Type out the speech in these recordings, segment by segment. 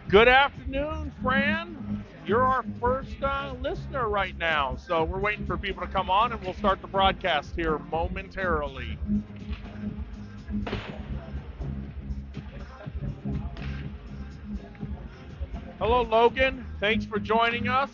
Good afternoon, Fran. You're our first listener right now, so we're waiting for people to come on, and we'll start the broadcast here momentarily. Hello, Logan. Thanks for joining us.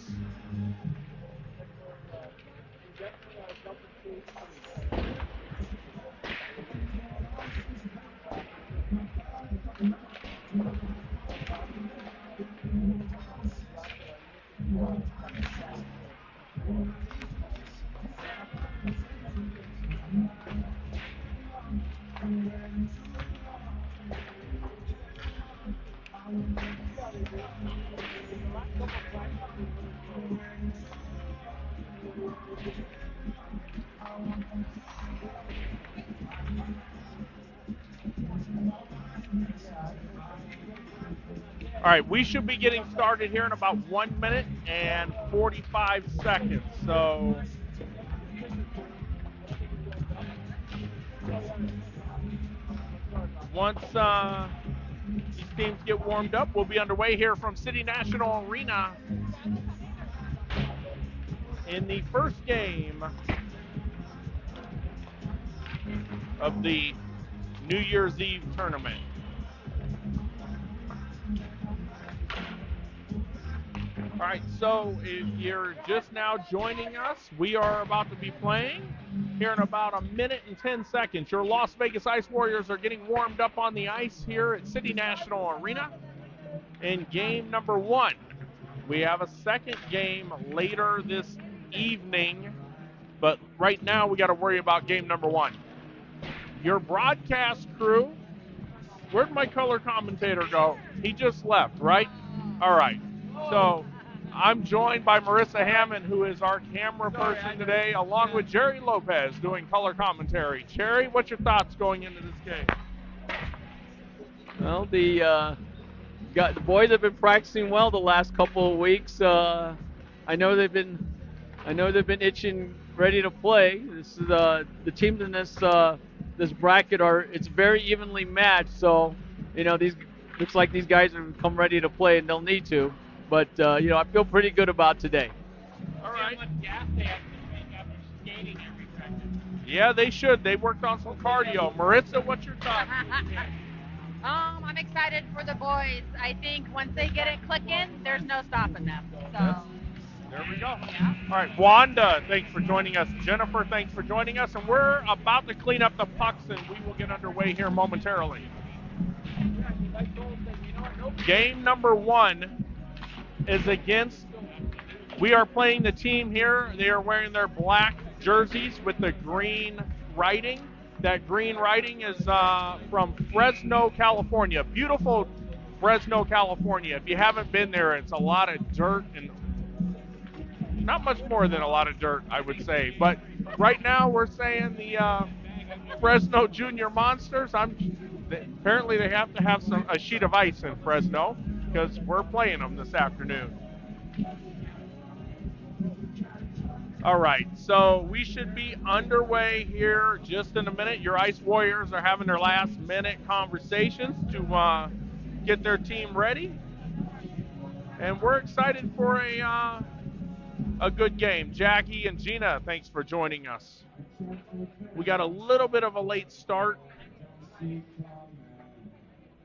All right, we should be getting started here in about 1 minute and 45 seconds. So once these teams get warmed up, we'll be underway here from City National Arena in the first game of the New Year's Eve tournament. All right, so if you're just now joining us, we are about to be playing here in about 1 minute and 10 seconds. Your Las Vegas Ice Warriors are getting warmed up on the ice here at City National Arena in game number 1. We have a second game later this evening, but right now we got to worry about game number 1. Your broadcast crew, where'd my color commentator go? He just left, right? All right, so I'm joined by Marissa Hammond, who is our camera person today, along with Jerry Lopez doing color commentary. Jerry, what's your thoughts going into this game? Well, the boys have been practicing well the last couple of weeks. I know they've been itching, ready to play. This is the teams in this bracket it's very evenly matched. So, these looks like these guys have come ready to play, and they'll need to. But I feel pretty good about today. All right. Yeah, they should. They worked on some cardio. Maritza, what's your thoughts? I'm excited for the boys. I think once they get it clicking, there's no stopping them. So. There we go. Yeah. All right, Wanda, thanks for joining us. Jennifer, thanks for joining us. And we're about to clean up the pucks, and we will get underway here momentarily. Game number 1 is against, we are playing the team here. They are wearing their black jerseys with the green writing. That green writing is from Fresno, California. Beautiful Fresno, California. If you haven't been there, it's a lot of dirt and not much more than a lot of dirt, I would say. But right now we're saying the Fresno Junior Monsters. Apparently they have to have a sheet of ice in Fresno because we're playing them this afternoon. All right, so we should be underway here just in a minute. Your Ice Warriors are having their last-minute conversations to get their team ready. And we're excited for a good game. Jackie and Gina, thanks for joining us. We got a little bit of a late start,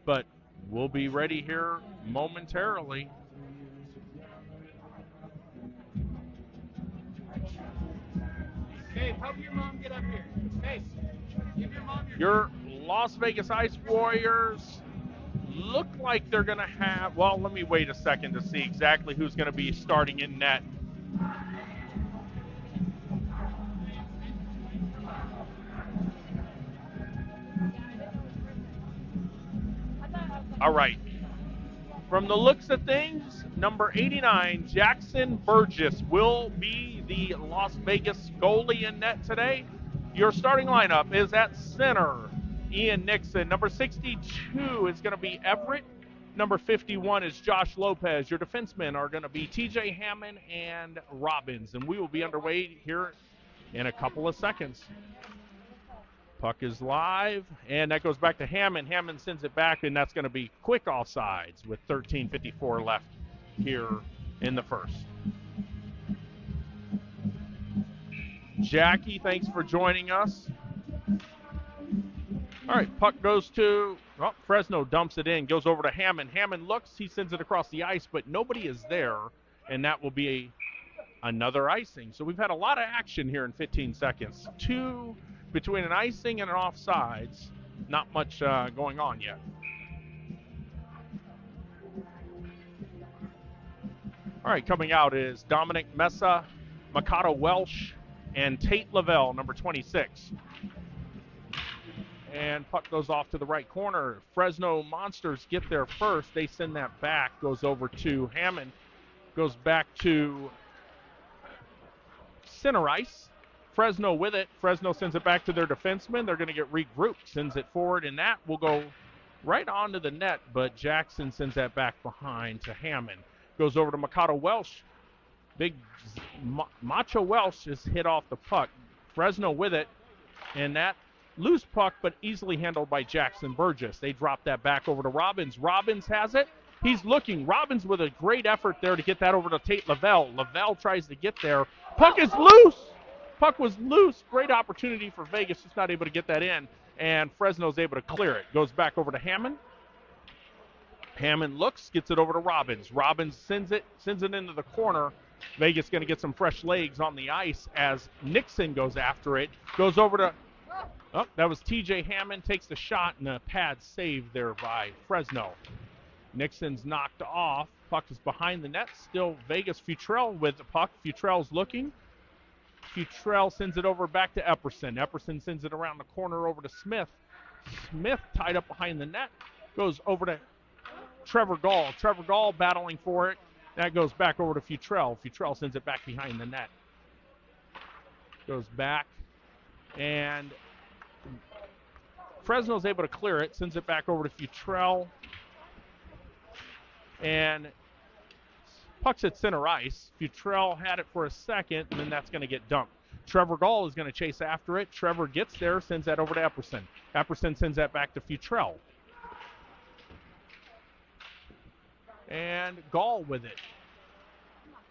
but we'll be ready here momentarily. Hey, help your mom get up here. Hey, give your mom your Las Vegas Ice Warriors look like they're going to have, well, let me wait a second to see exactly who's going to be starting in net. All right. From the looks of things, number 89, Jackson Burgess, will be the Las Vegas goalie in net today. Your starting lineup is at center, Ian Nixon. Number 62 is going to be Everett. Number 51 is Josh Lopez. Your defensemen are going to be TJ Hammond and Robbins. And we will be underway here in a couple of seconds. Puck is live, and that goes back to Hammond. Hammond sends it back, and that's going to be quick offsides with 13:54 left here in the first. Jackie, thanks for joining us. All right, puck goes to, Fresno dumps it in, goes over to Hammond. Hammond looks, he sends it across the ice, but nobody is there, and that will be another icing. So we've had a lot of action here in 15 seconds. Two between an icing and an offsides, not much going on yet. All right, coming out is Dominic Mesa, Mikado Welsh, and Tate Lavelle, number 26. And puck goes off to the right corner. Fresno Monsters get there first. They send that back, goes over to Hammond, goes back to center ice. Fresno with it. Fresno sends it back to their defenseman. They're going to get regrouped, sends it forward, and that will go right onto the net, but Jackson sends that back behind to Hammond. Goes over to Mikado Welsh. Big Macho Welsh is hit off the puck. Fresno with it, and that loose puck, but easily handled by Jackson Burgess. They drop that back over to Robbins. Robbins has it. He's looking. Robbins with a great effort there to get that over to Tate Lavelle. Lavelle tries to get there. Puck is loose. Puck was loose. Great opportunity for Vegas. Just not able to get that in. And Fresno's able to clear it. Goes back over to Hammond. Hammond looks, gets it over to Robbins. Robbins sends it into the corner. Vegas going to get some fresh legs on the ice as Nixon goes after it. Goes over to, that was TJ Hammond. Takes the shot and a pad saved there by Fresno. Nixon's knocked off. Puck is behind the net. Still Vegas. Futrell with the puck. Futrell's looking. Futrell sends it over back to Epperson. Epperson sends it around the corner over to Smith. Smith tied up behind the net. Goes over to Trevor Gall. Trevor Gall battling for it. That goes back over to Futrell. Futrell sends it back behind the net. Goes back. And Fresno's able to clear it. Sends it back over to Futrell. And puck's at center ice. Futrell had it for a second, and then that's going to get dumped. Trevor Gall is going to chase after it. Trevor gets there, sends that over to Epperson. Epperson sends that back to Futrell. And Gall with it.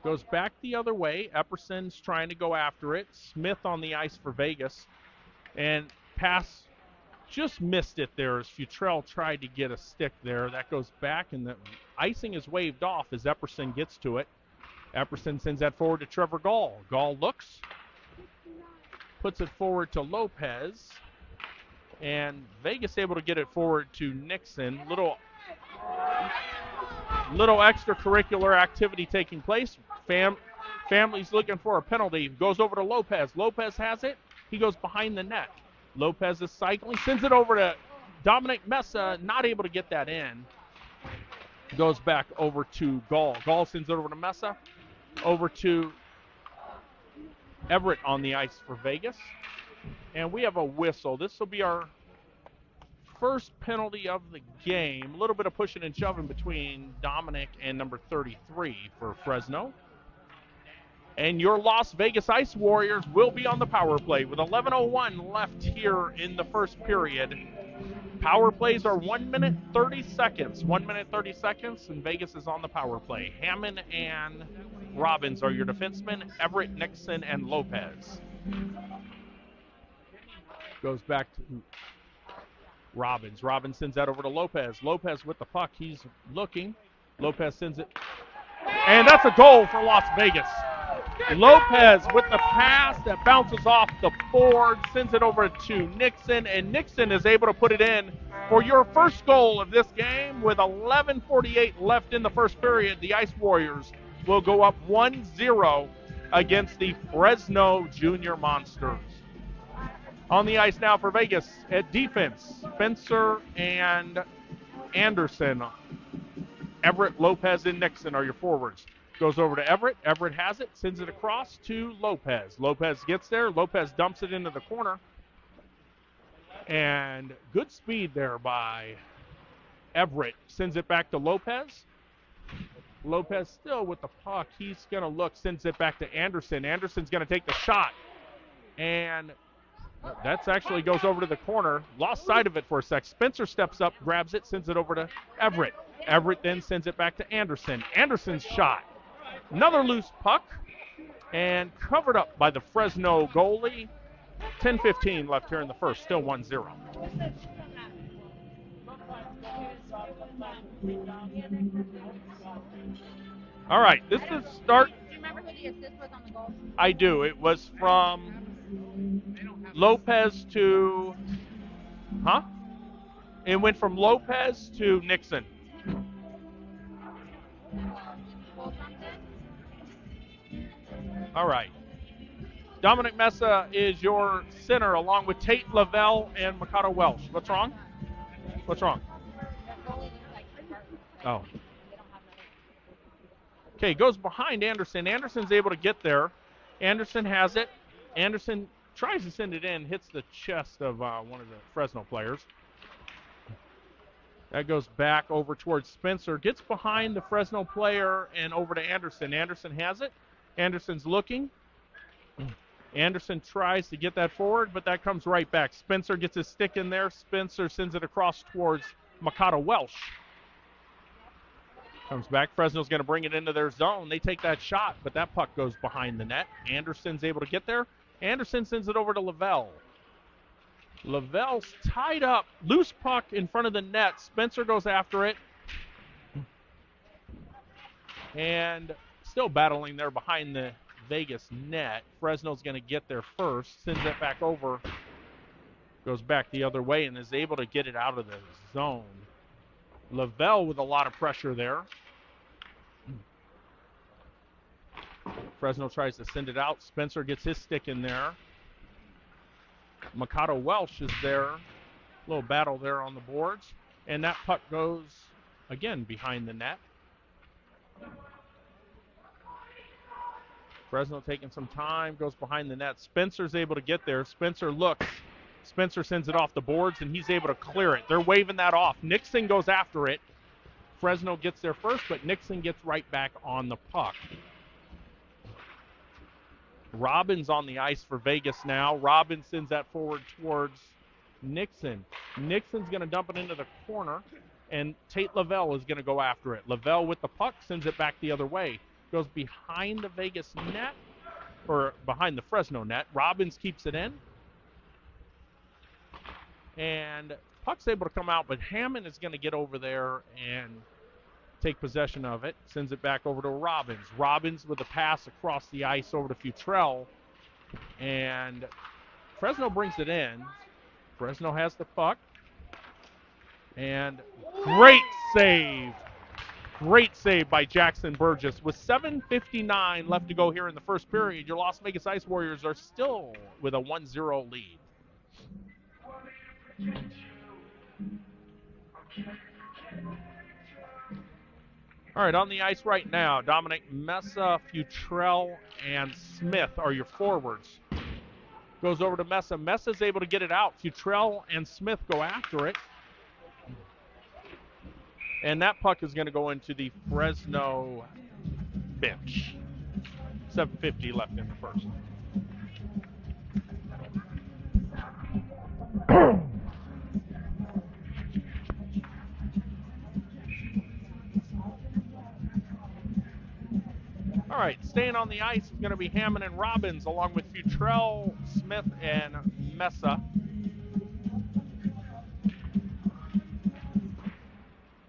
Goes back the other way. Epperson's trying to go after it. Smith on the ice for Vegas. And pass just missed it there as Futrell tried to get a stick there. That goes back, and the icing is waved off as Epperson gets to it. Epperson sends that forward to Trevor Gall. Gall looks, puts it forward to Lopez, and Vegas able to get it forward to Nixon. Little extracurricular activity taking place. Family's looking for a penalty. Goes over to Lopez. Lopez has it. He goes behind the net. Lopez is cycling, sends it over to Dominic Mesa, not able to get that in. Goes back over to Gall. Gall sends it over to Mesa. Over to Everett on the ice for Vegas. And we have a whistle. This will be our first penalty of the game. A little bit of pushing and shoving between Dominic and number 33 for Fresno. And your Las Vegas Ice Warriors will be on the power play with 11:01 left here in the first period. Power plays are 1 minute 30 seconds. 1 minute 30 seconds, and Vegas is on the power play. Hammond and Robbins are your defensemen. Everett, Nixon, and Lopez. Goes back to Robbins. Robbins sends that over to Lopez. Lopez with the puck. He's looking. Lopez sends it. And that's a goal for Las Vegas. Lopez with the pass that bounces off the board, sends it over to Nixon, and Nixon is able to put it in for your first goal of this game. With 11:48 left in the first period, the Ice Warriors will go up 1-0 against the Fresno Junior Monsters. On the ice now for Vegas at defense, Spencer and Anderson. Everett, Lopez, and Nixon are your forwards. Goes over to Everett. Everett has it, sends it across to Lopez. Lopez gets there. Lopez dumps it into the corner. And good speed there by Everett. Sends it back to Lopez. Lopez still with the puck. He's going to look, sends it back to Anderson. Anderson's going to take the shot. And that actually goes over to the corner. Lost sight of it for a sec. Spencer steps up, grabs it, sends it over to Everett. Everett then sends it back to Anderson. Anderson's shot. Another loose puck. And covered up by the Fresno goalie. 10:15 left here in the first. Still 1-0. All right, this is start. Do you remember who the assist was on the goal? I do. It was from Lopez to, It went from Lopez to Nixon. All right. Dominic Mesa is your center along with Tate Lavelle and Mikado Welsh. What's wrong? What's wrong? Oh. Okay, goes behind Anderson. Anderson's able to get there. Anderson has it. Anderson tries to send it in, hits the chest of one of the Fresno players. That goes back over towards Spencer. Gets behind the Fresno player and over to Anderson. Anderson has it. Anderson's looking. Anderson tries to get that forward, but that comes right back. Spencer gets his stick in there. Spencer sends it across towards Mikado Welsh. Comes back. Fresno's going to bring it into their zone. They take that shot, but that puck goes behind the net. Anderson's able to get there. Anderson sends it over to Lavelle. Lavelle's tied up. Loose puck in front of the net. Spencer goes after it. And still battling there behind the Vegas net. Fresno's going to get there first. Sends it back over. Goes back the other way and is able to get it out of the zone. Lavelle with a lot of pressure there. Fresno tries to send it out. Spencer gets his stick in there. Mikado Welsh is there. A little battle there on the boards. And that puck goes, again, behind the net. Fresno taking some time, goes behind the net. Spencer's able to get there. Spencer looks. Spencer sends it off the boards, and he's able to clear it. They're waving that off. Nixon goes after it. Fresno gets there first, but Nixon gets right back on the puck. Robbins on the ice for Vegas now. Robbins sends that forward towards Nixon. Nixon's going to dump it into the corner, and Tate Lavelle is going to go after it. Lavelle with the puck sends it back the other way. Goes behind the Vegas net, or behind the Fresno net. Robbins keeps it in. And puck's able to come out, but Hammond is going to get over there and take possession of it. Sends it back over to Robbins. Robbins with a pass across the ice over to Futrell. And Fresno brings it in. Fresno has the puck. And great save. Great save by Jackson Burgess. With 7:59 left to go here in the first period, your Las Vegas Ice Warriors are still with a 1-0 lead. All right, on the ice right now, Dominic Mesa, Futrell, and Smith are your forwards. Goes over to Mesa. Mesa's able to get it out. Futrell and Smith go after it. And that puck is going to go into the Fresno bench. 7:50 left in the first. All right, staying on the ice is going to be Hammond and Robbins, along with Futrell, Smith, and Mesa.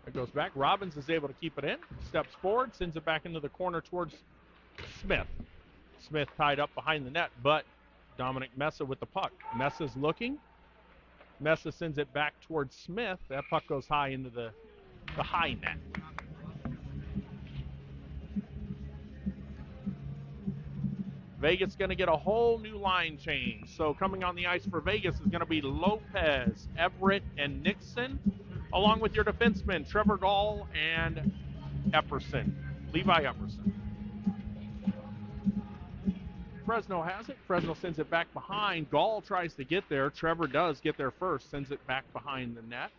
It goes back. Robbins is able to keep it in. Steps forward, sends it back into the corner towards Smith. Smith tied up behind the net, but Dominic Mesa with the puck. Mesa's looking. Mesa sends it back towards Smith. That puck goes high into the high net. Vegas going to get a whole new line change. So coming on the ice for Vegas is going to be Lopez, Everett, and Nixon, along with your defensemen, Trevor Gall and Epperson. Levi Epperson. Fresno has it. Fresno sends it back behind. Gall tries to get there. Trevor does get there first. Sends it back behind the net.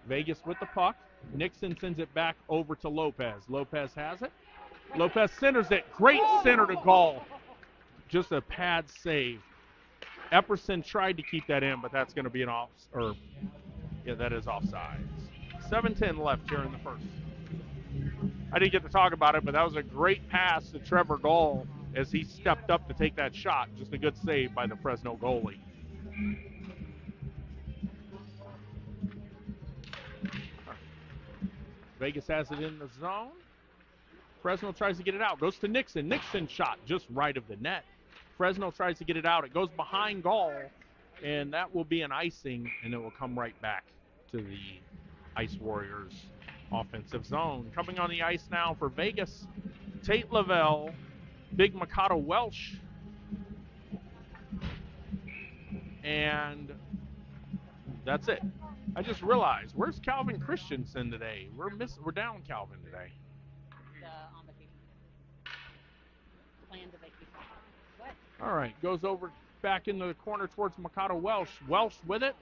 Vegas with the puck. Nixon sends it back over to Lopez. Lopez has it. Lopez centers it. Great center to Gall. Just a pad save. Epperson tried to keep that in, but that's going to be an that is offsides. 7:10 left here in the first. I didn't get to talk about it, but that was a great pass to Trevor Gall as he stepped up to take that shot. Just a good save by the Fresno goalie. Vegas has it in the zone. Fresno tries to get it out. Goes to Nixon. Nixon shot just right of the net. Fresno tries to get it out. It goes behind Gall, and that will be an icing, and it will come right back to the Ice Warriors offensive zone. Coming on the ice now for Vegas, Tate Lavelle, Big Mikado Welsh, and that's it. I just realized, where's Calvin Christensen today? We're down Calvin today. On vacation. Planned a vacation. What? All right, goes over back into the corner towards Mikado Welsh. Welsh with it.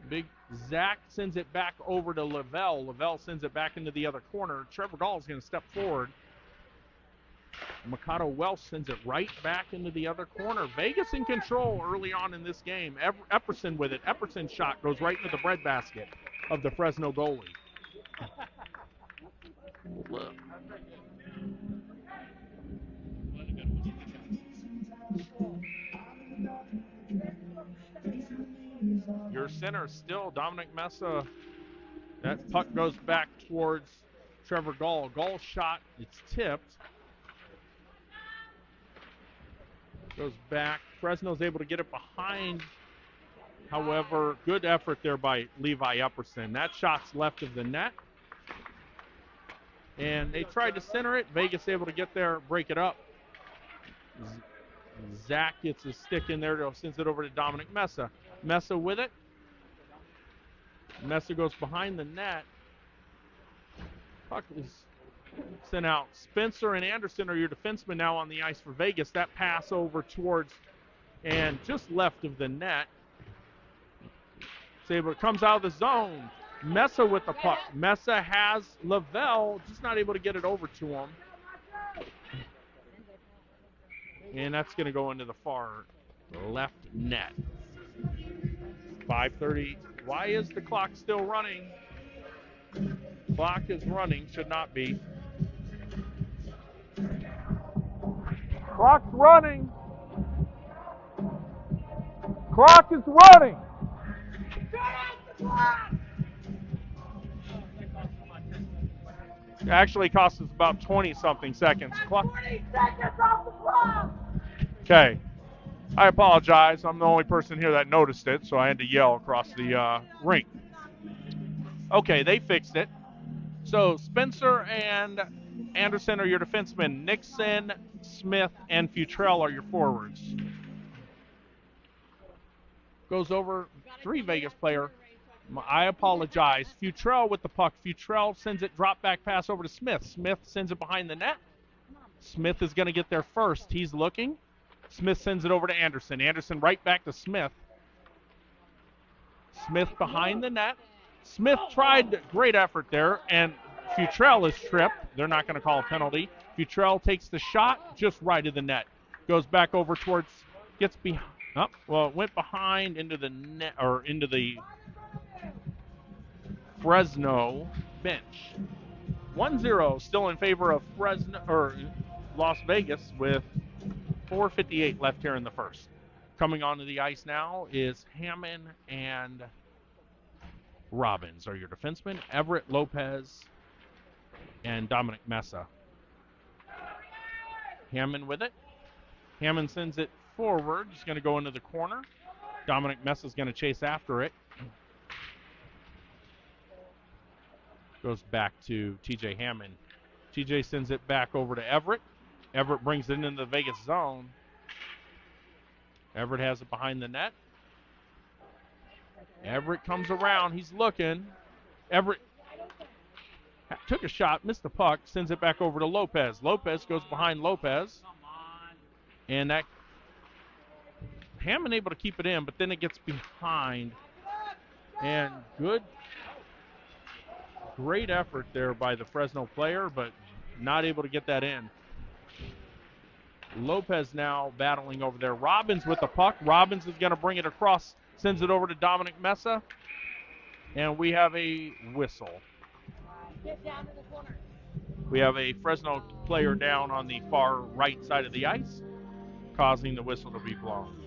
Big Zach sends it back over to Lavelle. Lavelle sends it back into the other corner. Trevor Gall is going to step forward. Mikado Welsh sends it right back into the other corner. Vegas in control early on in this game. Epperson with it. Epperson's shot goes right into the breadbasket of the Fresno goalie. Your center still Dominic Mesa. That puck goes back towards Trevor Gall. Gall's shot, it's tipped. Goes back. Fresno's able to get it behind. However, good effort there by Levi Epperson. That shot's left of the net. And they tried to center it. Vegas able to get there, break it up. Zach gets his stick in there, sends it over to Dominic Mesa. Mesa with it. Mesa goes behind the net. Puck is sent out. Spencer and Anderson are your defensemen now on the ice for Vegas. That pass over towards and just left of the net. Saber comes out of the zone. Mesa with the puck. Mesa has Lavelle, just not able to get it over to him. And that's going to go into the far left net. 5:30. Why is the clock still running? Clock is running, should not be. Clock's running. Clock is running. It actually cost us about 20-something seconds. 20 seconds off the clock. Okay. I apologize. I'm the only person here that noticed it, so I had to yell across the rink. Okay, they fixed it. So Spencer and Anderson are your defensemen. Nixon, Smith, and Futrell are your forwards. Goes over 3 Vegas player. I apologize. Futrell with the puck. Futrell sends it drop back pass over to Smith. Smith sends it behind the net. Smith is going to get there first. He's looking. Smith sends it over to Anderson. Anderson right back to Smith. Smith behind the net. Smith tried, great effort there, and Futrell is tripped. They're not going to call a penalty. Futrell takes the shot just right of the net. Goes back over towards, gets behind. Oh, well, it went behind into the net, or into the Fresno bench. 1-0 still in favor of Fresno, or Las Vegas, with 4:58 left here in the first. Coming onto the ice now is Hammond and Robbins are your defensemen. Everett, Lopez, and Dominic Mesa. Hammond with it. Hammond sends it forward. He's going to go into the corner. Dominic Mesa is going to chase after it. Goes back to TJ Hammond. TJ sends it back over to Everett. Everett brings it into the Vegas zone. Everett has it behind the net. Everett comes around. He's looking. Everett took a shot, missed the puck, sends it back over to Lopez. Lopez goes behind Lopez. And that Hammond able to keep it in, but then it gets behind. And great effort there by the Fresno player, but not able to get that in. Lopez now battling over there. Robbins with the puck. Robbins is going to bring it across, sends it over to Dominic Mesa. And we have a whistle. We have a Fresno player down on the far right side of the ice, causing the whistle to be blown.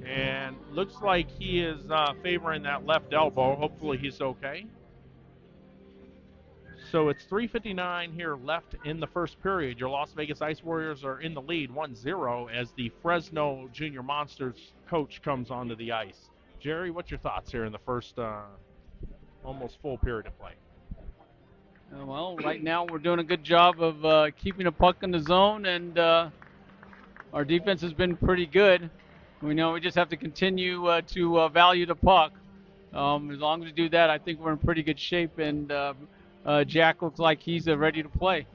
And looks like he is favoring that left elbow. Hopefully he's okay. So it's 3:59 here left in the first period. Your Las Vegas Ice Warriors are in the lead 1-0 as the Fresno Junior Monsters coach comes onto the ice. Jerry, what's your thoughts here in the first almost full period of play? Well, right now we're doing a good job of keeping the puck in the zone, and our defense has been pretty good. We know we just have to continue to value the puck. As long as we do that, I think we're in pretty good shape, and Jack looks like he's ready to play.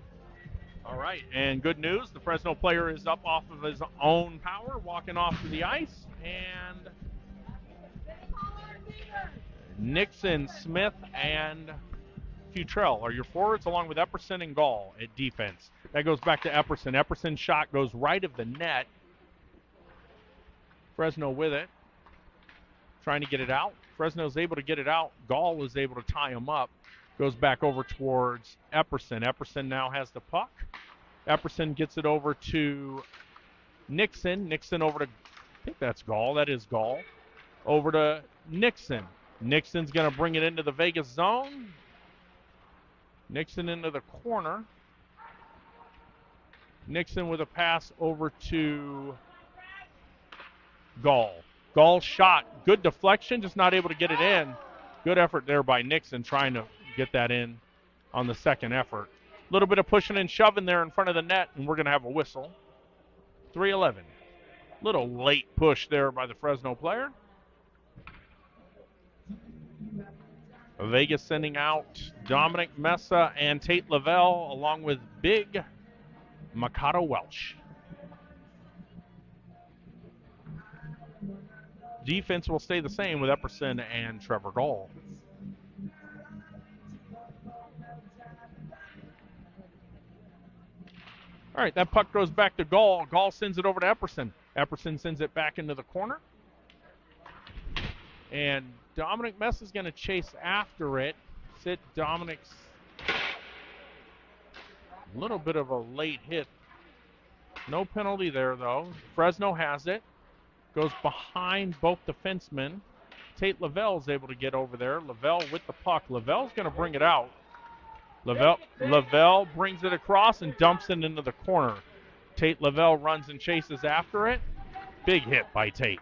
All right, and good news, the Fresno player is up off of his own power, walking off to the ice, and Nixon, Smith, and Futrell are your forwards, along with Epperson and Gall at defense. That goes back to Epperson. Epperson's shot goes right of the net. Fresno with it, trying to get it out. Fresno's able to get it out. Gall is able to tie him up. Goes back over towards Epperson. Epperson now has the puck. Epperson gets it over to Nixon. Nixon over to, I think that's Gall. That is Gall. Over to Nixon. Nixon's going to bring it into the Vegas zone. Nixon into the corner. Nixon with a pass over to Gall. Gall's shot. Good deflection, just not able to get it in. Good effort there by Nixon trying to get that in on the second effort. A little bit of pushing and shoving there in front of the net, and we're going to have a whistle. 3:11. Little late push there by the Fresno player. Vegas sending out Dominic Mesa and Tate Lavelle along with big Mikado Welch. Defense will stay the same with Epperson and Trevor Gall. All right, that puck goes back to Gall. Gall sends it over to Epperson. Epperson sends it back into the corner. And Dominic Mesa is going to chase after it. Sit Dominic's a little bit of a late hit. No penalty there, though. Fresno has it. Goes behind both defensemen. Tate Lavelle is able to get over there. Lavelle with the puck. Lavelle's going to bring it out. Lavelle brings it across and dumps it into the corner. Tate Lavelle runs and chases after it. Big hit by Tate.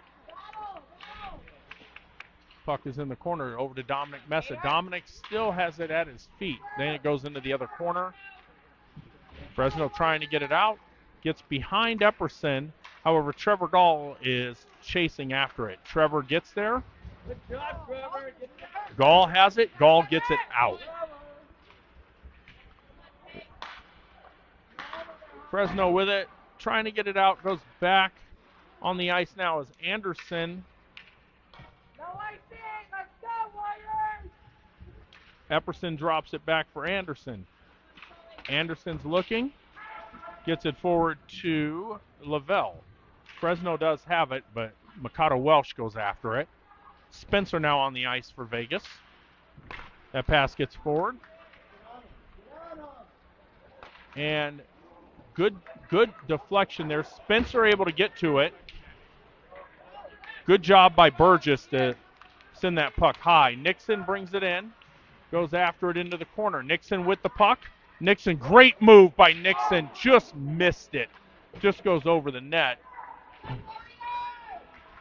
Puck is in the corner over to Dominic Mesa. Dominic still has it at his feet. Then it goes into the other corner. Fresno trying to get it out. Gets behind Epperson. However, Trevor Gall is chasing after it. Trevor gets there. Good job, Trevor. Gall has it. Gall gets it out. Fresno with it. Trying to get it out. Goes back on the ice now is Anderson. Epperson drops it back for Anderson. Anderson's looking. Gets it forward to Lavelle. Fresno does have it, but Mikado Welch goes after it. Spencer now on the ice for Vegas. That pass gets forward. And good deflection there. Spencer able to get to it. Good job by Burgess to send that puck high. Nixon brings it in. Goes after it into the corner. Nixon with the puck. Nixon, great move by Nixon. Just missed it. Just goes over the net.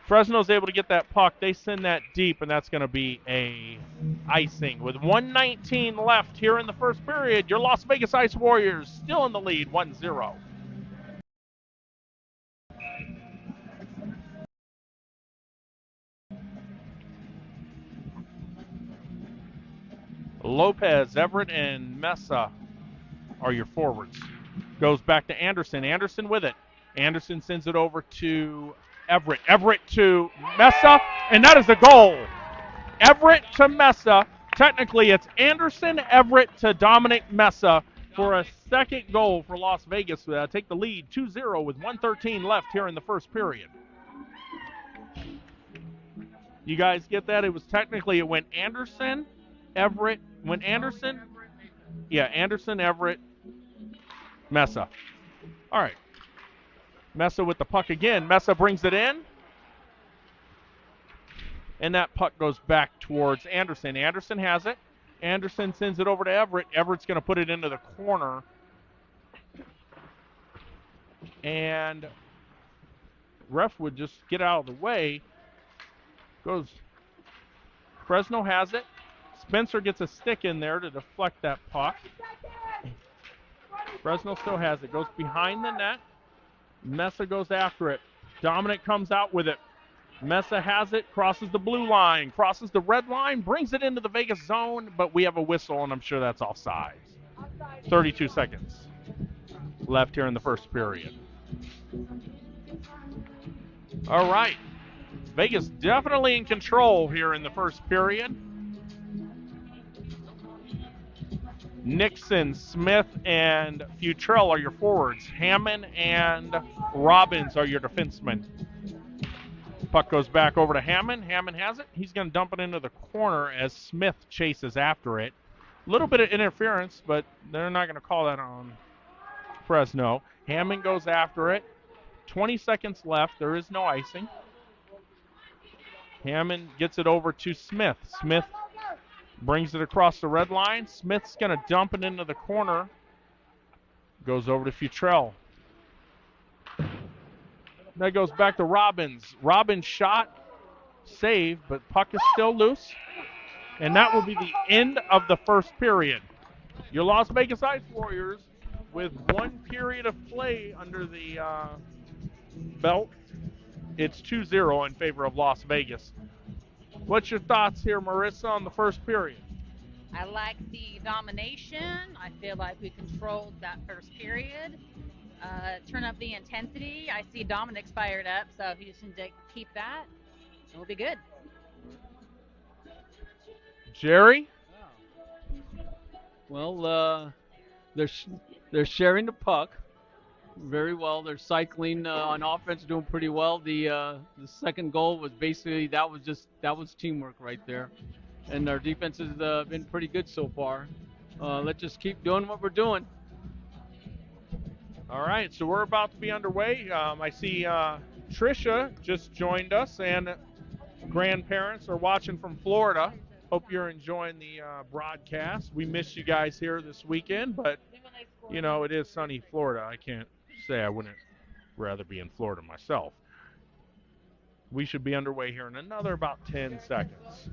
Fresno's able to get that puck. They send that deep, and that's going to be a icing. With 1:19 left here in the first period, your Las Vegas Ice Warriors still in the lead, 1-0. Lopez, Everett, and Mesa are your forwards. Goes back to Anderson. Anderson with it. Anderson sends it over to Everett. Everett to Mesa, and that is a goal. Everett to Mesa. Technically, it's Anderson, Everett to Dominic Mesa for a second goal for Las Vegas. Take the lead 2-0 with 1:13 left here in the first period. You guys get that? It was technically, it went Anderson, Everett, Anderson, Everett, Mesa. All right. Mesa with the puck again. Mesa brings it in. And that puck goes back towards Anderson. Anderson has it. Anderson sends it over to Everett. Everett's going to put it into the corner. And ref would just get out of the way. Fresno has it. Spencer gets a stick in there to deflect that puck. Fresno still has it. Goes behind the net. Mesa goes after it. Dominic comes out with it. Mesa has it, crosses the blue line, crosses the red line, brings it into the Vegas zone, but we have a whistle, and I'm sure that's offside. 32 seconds left here in the first period. All right. Vegas definitely in control here in the first period. Nixon, Smith, and Futrell are your forwards. Hammond and Robbins are your defensemen. Puck goes back over to Hammond. Hammond has it. He's going to dump it into the corner as Smith chases after it. A little bit of interference, but they're not going to call that on Fresno. Hammond goes after it. 20 seconds left. There is no icing. Hammond gets it over to Smith. Smith brings it across the red line. Smith's going to dump it into the corner. Goes over to Futrell. That goes back to Robbins. Robbins shot, save, but puck is still loose. And that will be the end of the first period. Your Las Vegas Ice Warriors, with one period of play under the belt, it's 2-0 in favor of Las Vegas. What's your thoughts here, Marissa, on the first period? I like the domination. I feel like we controlled that first period. Turn up the intensity. I see Dominic's fired up, so if you just need to keep that, it'll be good. Jerry? Well, they're sharing the puck very well. They're cycling on offense, doing pretty well. The second goal was basically that was teamwork right there, and our defense has been pretty good so far. Let's just keep doing what we're doing. All right, so we're about to be underway. I see Tricia just joined us, and grandparents are watching from Florida. Hope you're enjoying the broadcast. We missed you guys here this weekend, but, you know, it is sunny Florida. I can't say I wouldn't rather be in Florida myself. We should be underway here in another about 10 seconds.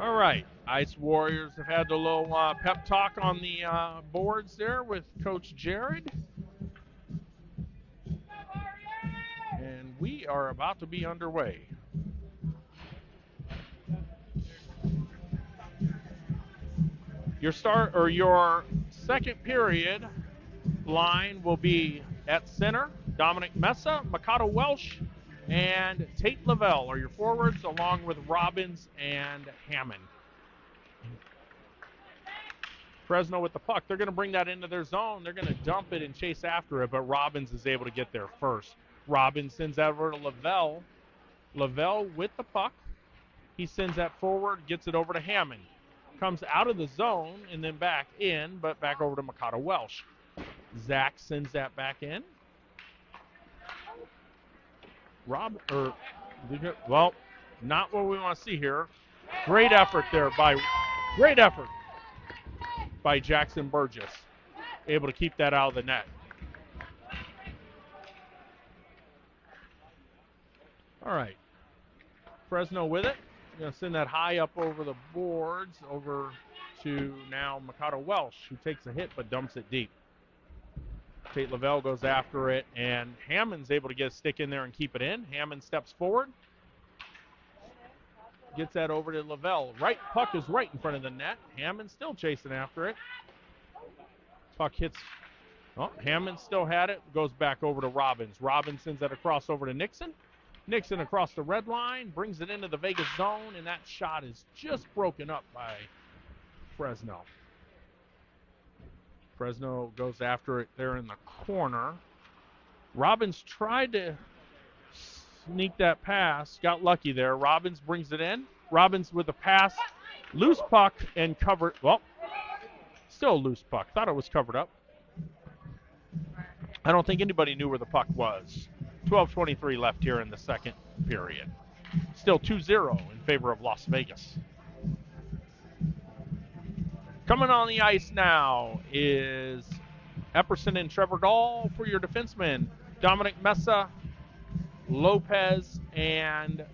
All right, Ice Warriors have had a little pep talk on the boards there with Coach Jared. And we are about to be underway. Your second period line will be at center, Dominic Mesa, Mikado Welsh, and Tate Lavelle are your forwards, along with Robbins and Hammond. Fresno with the puck. They're going to bring that into their zone. They're going to dump it and chase after it, but Robbins is able to get there first. Robbins sends that over to Lavelle. Lavelle with the puck. He sends that forward, gets it over to Hammond. Comes out of the zone and then back in, but back over to Mikado Welsh. Zach sends that back in. Well, not what we want to see here. Great effort by Jackson Burgess. Able to keep that out of the net. All right. Fresno with it. Going to send that high up over the boards, over to now Mikado Welsh, who takes a hit but dumps it deep. Tate Lavelle goes after it, and Hammond's able to get a stick in there and keep it in. Hammond steps forward. Gets that over to Lavelle. Right puck is right in front of the net. Hammond still chasing after it. Puck hits. Oh, Hammond still had it. Goes back over to Robbins. Robbins sends that across over to Nixon. Nixon across the red line. Brings it into the Vegas zone, and that shot is just broken up by Fresno. Fresno goes after it there in the corner. Robbins tried to sneak that pass. Got lucky there. Robbins brings it in. Robbins with a pass. Loose puck and covered. Well, still a loose puck. Thought it was covered up. I don't think anybody knew where the puck was. 12:23 left here in the second period. Still 2-0 in favor of Las Vegas. Coming on the ice now is Epperson and Trevor Gall for your defensemen. Dominic Mesa, Lopez, and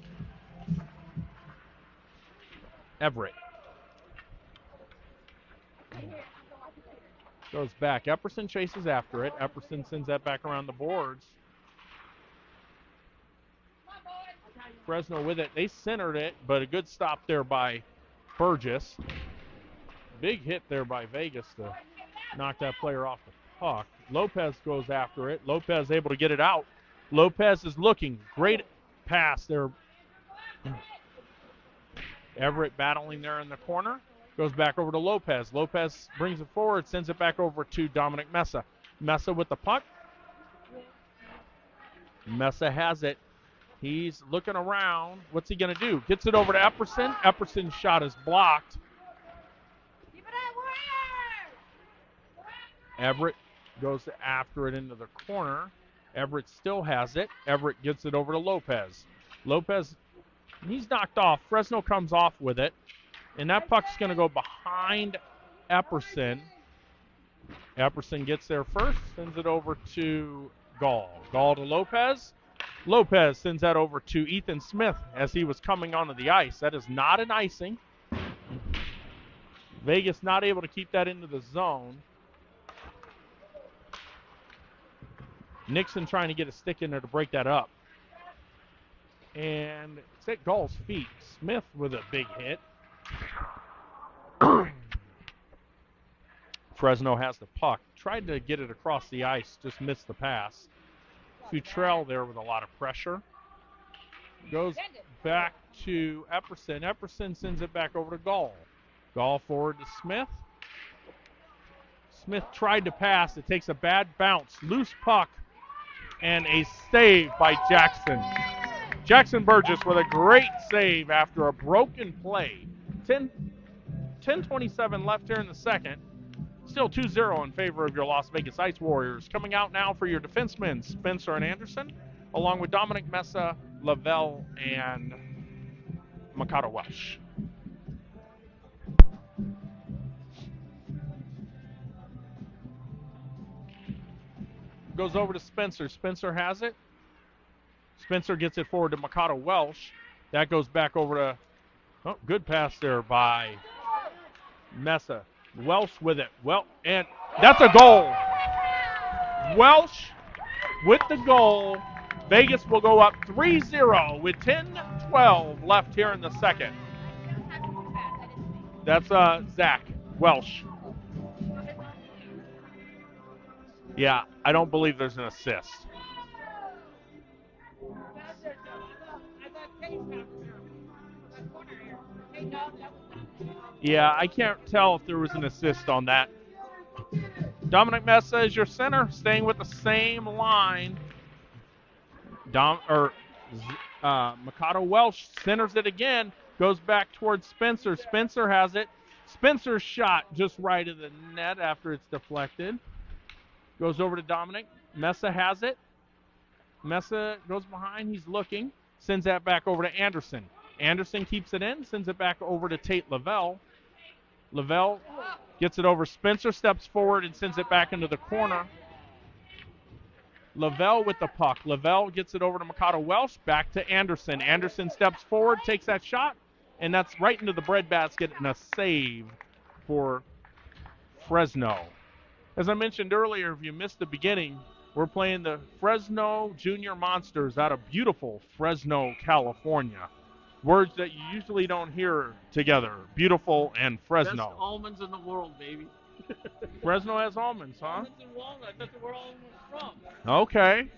Everett. Goes back. Epperson chases after it. Epperson sends that back around the boards. Fresno with it. They centered it, but a good stop there by Burgess. Big hit there by Vegas to knock that player off the puck. Lopez goes after it. Lopez able to get it out. Lopez is looking. Great pass there. Everett battling there in the corner. Goes back over to Lopez. Lopez brings it forward, sends it back over to Dominic Mesa. Mesa with the puck. Mesa has it. He's looking around. What's he going to do? Gets it over to Epperson. Epperson's shot is blocked. Everett goes after it into the corner. Everett still has it. Everett gets it over to Lopez. Lopez, he's knocked off. Fresno comes off with it. And that puck's going to go behind Epperson. Epperson gets there first, sends it over to Gall. Gall to Lopez. Lopez sends that over to Ethan Smith as he was coming onto the ice. That is not an icing. Vegas not able to keep that into the zone. Nixon trying to get a stick in there to break that up. And it's at Gall's feet. Smith with a big hit. Fresno has the puck. Tried to get it across the ice, just missed the pass. Futrell there with a lot of pressure. Goes back to Epperson. Epperson sends it back over to Gall. Gall forward to Smith. Smith tried to pass. It takes a bad bounce. Loose puck. And a save by Jackson. Jackson Burgess with a great save after a broken play. 10:27 left here in the second. Still 2-0 in favor of your Las Vegas Ice Warriors. Coming out now for your defensemen, Spencer and Anderson, along with Dominic Mesa, Lavelle, and Mikado Welsh. Goes over to Spencer. Spencer has it. Spencer gets it forward to Mikado Welsh. That goes back over to, oh, good pass there by Mesa. Welsh with it. Well, and that's a goal. Welsh with the goal. Vegas will go up 3-0 with 10:12 left here in the second. That's Zach Welsh. Yeah, I don't believe there's an assist. Yeah, I can't tell if there was an assist on that. Dominic Mesa is your center, staying with the same line. Mikado Welsh centers it again, goes back towards Spencer. Spencer has it. Spencer's shot just right of the net after it's deflected. Goes over to Dominic. Mesa has it. Mesa goes behind. He's looking. Sends that back over to Anderson. Anderson keeps it in. Sends it back over to Tate Lavelle. Lavelle gets it over. Spencer steps forward and sends it back into the corner. Lavelle with the puck. Lavelle gets it over to Mikado Welsh. Back to Anderson. Anderson steps forward, takes that shot, and that's right into the breadbasket and a save for Fresno. As I mentioned earlier, if you missed the beginning, we're playing the Fresno Junior Monsters out of beautiful Fresno, California. Words that you usually don't hear together. Beautiful and Fresno. Best almonds in the world, baby. Fresno has almonds, huh? Almonds and walnuts. That's where almonds from. Okay.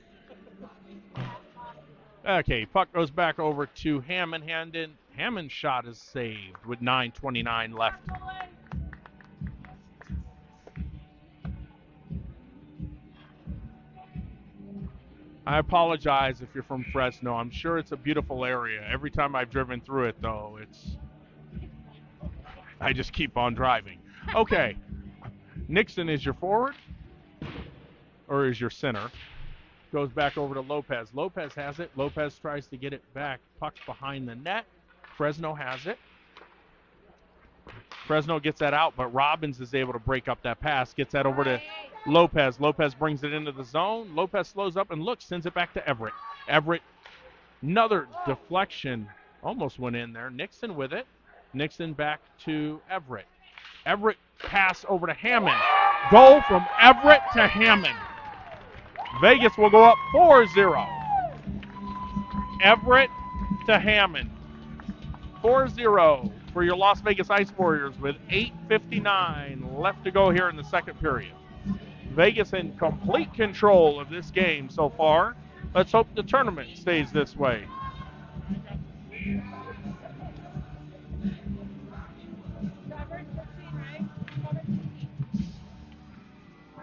Okay, puck goes back over to Hammond. Hammond's shot is saved with 9:29 left. I apologize if you're from Fresno. I'm sure it's a beautiful area. Every time I've driven through it, though, I just keep on driving. Okay. Nixon is your forward, or is your center. Goes back over to Lopez. Lopez has it. Lopez tries to get it back. Puck behind the net. Fresno has it. Fresno gets that out, but Robbins is able to break up that pass. Gets that over to Lopez. Lopez brings it into the zone. Lopez slows up and looks, sends it back to Everett. Everett, another deflection. Almost went in there. Nixon with it. Nixon back to Everett. Everett pass over to Hammond. Goal from Everett to Hammond. Vegas will go up 4-0. Everett to Hammond. 4-0 for your Las Vegas Ice Warriors with 8:59 left to go here in the second period. Vegas in complete control of this game so far. Let's hope the tournament stays this way.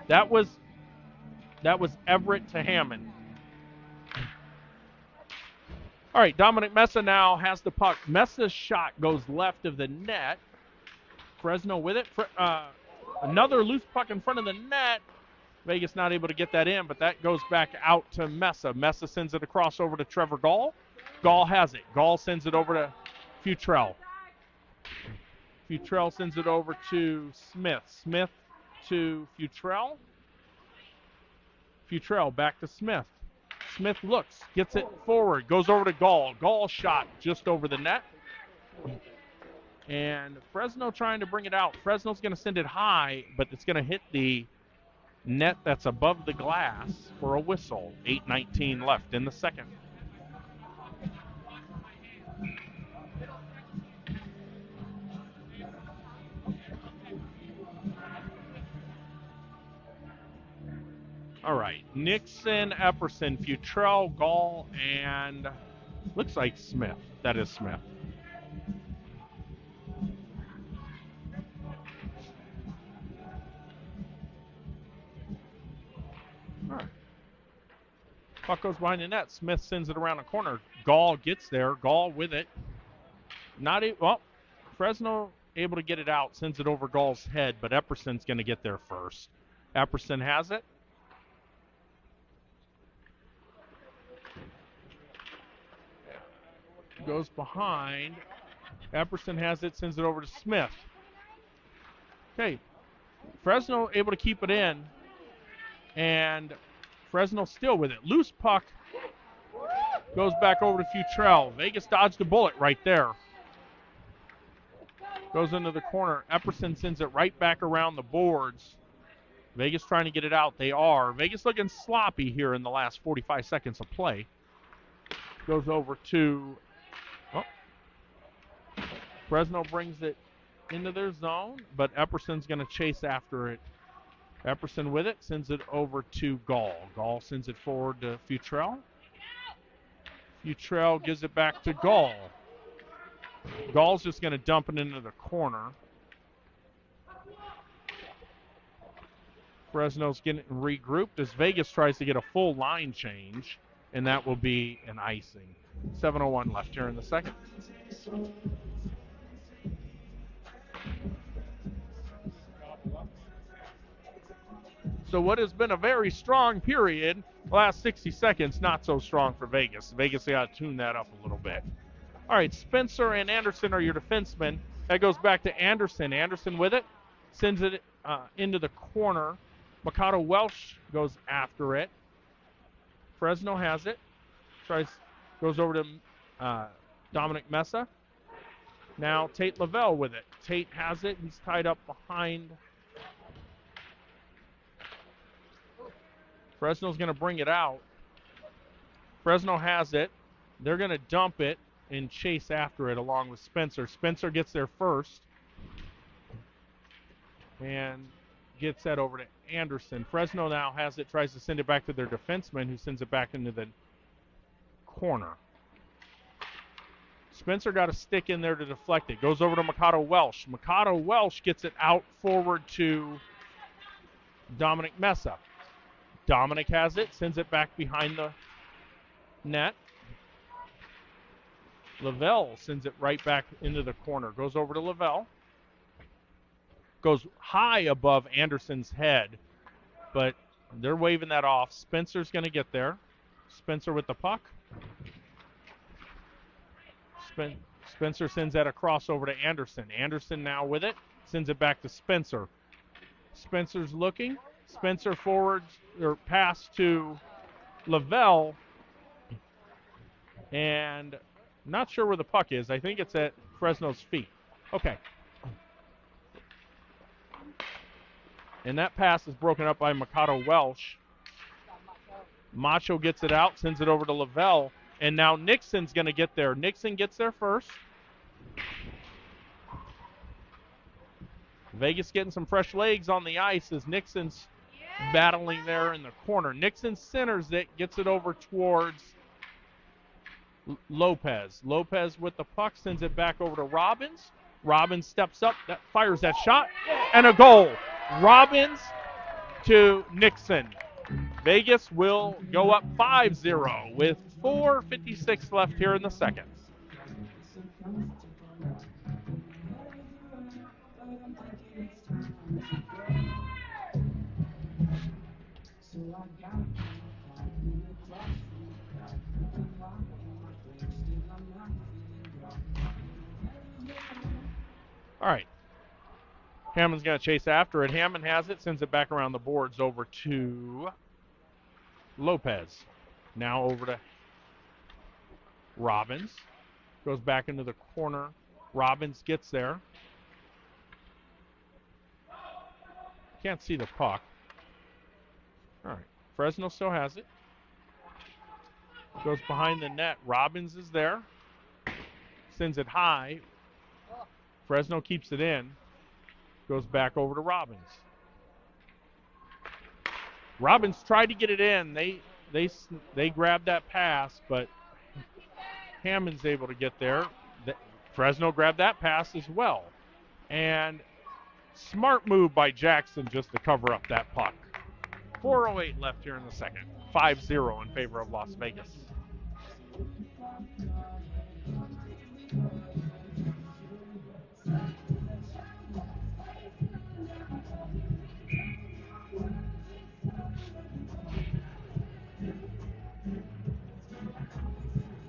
That was Everett to Hammond. All right, Dominic Mesa now has the puck. Mesa's shot goes left of the net. Fresno with it. Another loose puck in front of the net. Vegas not able to get that in, but that goes back out to Mesa. Mesa sends it across over to Trevor Gall. Gall has it. Gall sends it over to Futrell. Futrell sends it over to Smith. Smith to Futrell. Futrell back to Smith. Smith looks, gets it forward, goes over to Gall. Gall shot just over the net. And Fresno trying to bring it out. Fresno's going to send it high, but it's going to hit the net that's above the glass for a whistle. 8:19 left in the second. All right, Nixon, Epperson, Futrell, Gall, and looks like Smith. That is Smith. All right. Puck goes behind the net. Smith sends it around the corner. Gall gets there. Gall with it. Fresno able to get it out. Sends it over Gall's head, but Epperson's going to get there first. Epperson has it. Goes behind. Epperson has it, sends it over to Smith. Okay. Fresno able to keep it in. And Fresno still with it. Loose puck goes back over to Futrell. Vegas dodged a bullet right there. Goes into the corner. Epperson sends it right back around the boards. Vegas trying to get it out. They are. Vegas looking sloppy here in the last 45 seconds of play. Goes over to Fresno brings it into their zone, but Epperson's going to chase after it. Epperson with it, sends it over to Gall. Gall sends it forward to Futrell. Futrell gives it back to Gall. Gall's just going to dump it into the corner. Fresno's getting regrouped as Vegas tries to get a full line change, and that will be an icing. 7:01 left here in the second. So what has been a very strong period, last 60 seconds, not so strong for Vegas. Vegas got to tune that up a little bit. All right, Spencer and Anderson are your defensemen. That goes back to Anderson. Anderson with it, sends it into the corner. Mikado Welsh goes after it. Fresno has it. Goes over to Dominic Mesa. Now Tate Lavelle with it. Tate has it. He's tied up behind. Fresno's going to bring it out. Fresno has it. They're going to dump it and chase after it along with Spencer. Spencer gets there first and gets that over to Anderson. Fresno now has it, tries to send it back to their defenseman, who sends it back into the corner. Spencer got a stick in there to deflect it. Goes over to Mikado Welsh. Mikado Welsh gets it out forward to Dominic Mesa. Dominic has it, sends it back behind the net. Lavelle sends it right back into the corner. Goes over to Lavelle. Goes high above Anderson's head, but they're waving that off. Spencer's going to get there. Spencer with the puck. Spencer sends that across over to Anderson. Anderson now with it. Sends it back to Spencer. Spencer's looking. Spencer forwards or pass to Lavelle. And not sure where the puck is. I think it's at Fresno's feet. Okay. And that pass is broken up by Mikado Welsh. Macho gets it out, sends it over to Lavelle. And now Nixon's going to get there. Nixon gets there first. Vegas getting some fresh legs on the ice as Nixon's battling there in the corner. Nixon centers it, gets it over towards Lopez. Lopez with the puck sends it back over to Robbins. Robbins steps up, that fires that shot, and a goal. Robbins to Nixon. Vegas will go up 5-0 with 4:56 left here in the second. All right. Hammond's going to chase after it. Hammond has it, sends it back around the boards over to Lopez. Now over to Robbins. Goes back into the corner. Robbins gets there. Can't see the puck. All right. Fresno still has it. Goes behind the net. Robbins is there. Sends it high. Fresno keeps it in. Goes back over to Robbins. Robbins tried to get it in. They grabbed that pass, but Hammond's able to get there. Fresno grabbed that pass as well. And smart move by Jackson just to cover up that puck. 4:08 left here in the second. 5-0 in favor of Las Vegas.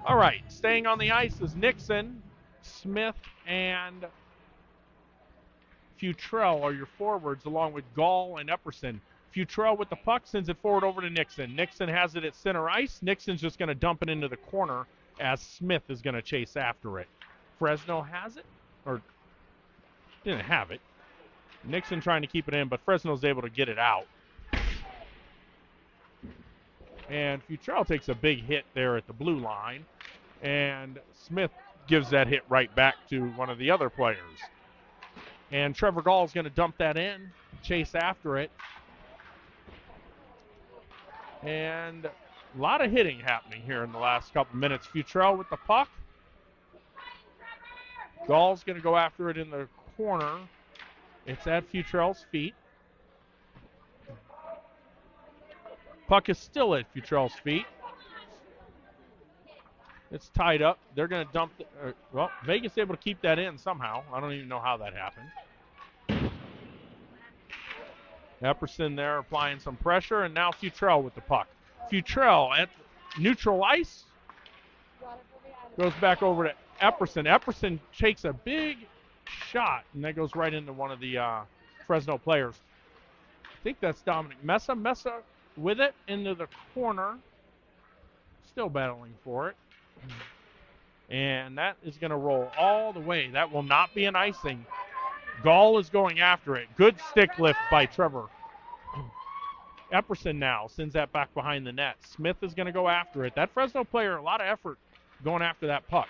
All right, staying on the ice is Nixon, Smith, and Futrell are your forwards, along with Gall and Epperson. Futrell with the puck sends it forward over to Nixon. Nixon has it at center ice. Nixon's just going to dump it into the corner as Smith is going to chase after it. Fresno has it, or didn't have it. Nixon trying to keep it in, but Fresno's able to get it out. And Futrell takes a big hit there at the blue line. And Smith gives that hit right back to one of the other players. And Trevor Gall is going to dump that in, chase after it. And a lot of hitting happening here in the last couple minutes. Futrell with the puck. Gall's going to go after it in the corner. It's at Futrell's feet. Puck is still at Futrell's feet. It's tied up. They're going to dump well, Vegas able to keep that in somehow. I don't even know how that happened. Epperson there applying some pressure, and now Futrell with the puck. Futrell at neutral ice. Goes back over to Epperson. Epperson takes a big shot, and that goes right into one of the Fresno players. I think that's Dominic Mesa. Mesa with it into the corner. Still battling for it. And that is going to roll all the way. That will not be an icing. Gall is going after it. Good stick lift by Trevor. Epperson now sends that back behind the net. Smith is going to go after it. That Fresno player, a lot of effort going after that puck.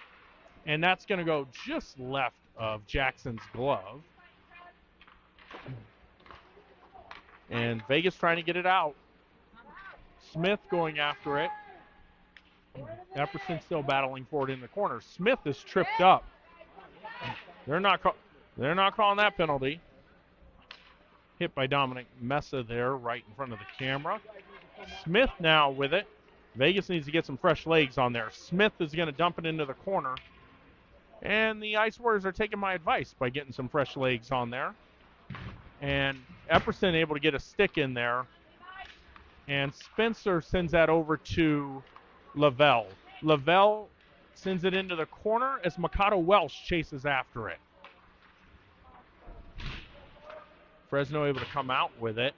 And that's going to go just left of Jackson's glove. And Vegas trying to get it out. Smith going after it. Epperson still battling for it in the corner. Smith is tripped up. They're not calling that penalty. Hit by Dominic Mesa there right in front of the camera. Smith now with it. Vegas needs to get some fresh legs on there. Smith is going to dump it into the corner. And the Ice Warriors are taking my advice by getting some fresh legs on there. And Epperson able to get a stick in there. And Spencer sends that over to Lavelle. Lavelle sends it into the corner as Mikado Welsh chases after it. Fresno able to come out with it.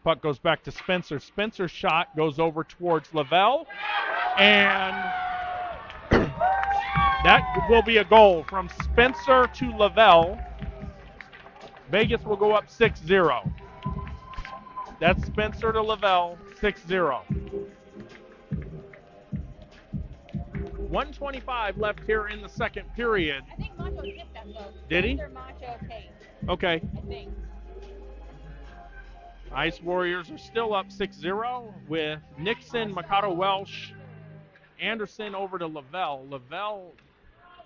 Puck goes back to Spencer. Spencer's shot goes over towards Lavelle. And that will be a goal from Spencer to Lavelle. Vegas will go up 6-0. That's Spencer to Lavelle, 6-0. 1:25 left here in the second period. I think Macho tipped that though. Did he? Macho Kate, Okay. I think. Ice Warriors are still up 6-0 with Nixon, Mikado Welsh, Anderson over to Lavelle. Lavelle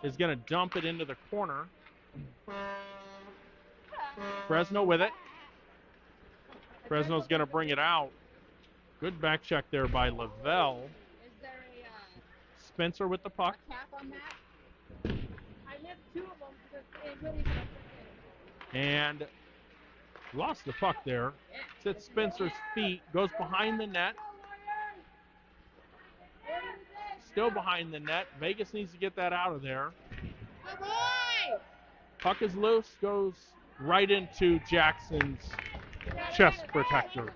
is going to dump it into the corner. Fresno with it. Fresno's going to bring it out. Good back check there by Lavelle. Is there Spencer with the puck. a cap on that? I missed two of them because it really And lost the puck there. It's at Spencer's feet. Goes behind the net. Still behind the net. Vegas needs to get that out of there. Puck is loose. Goes right into Jackson's chest protector.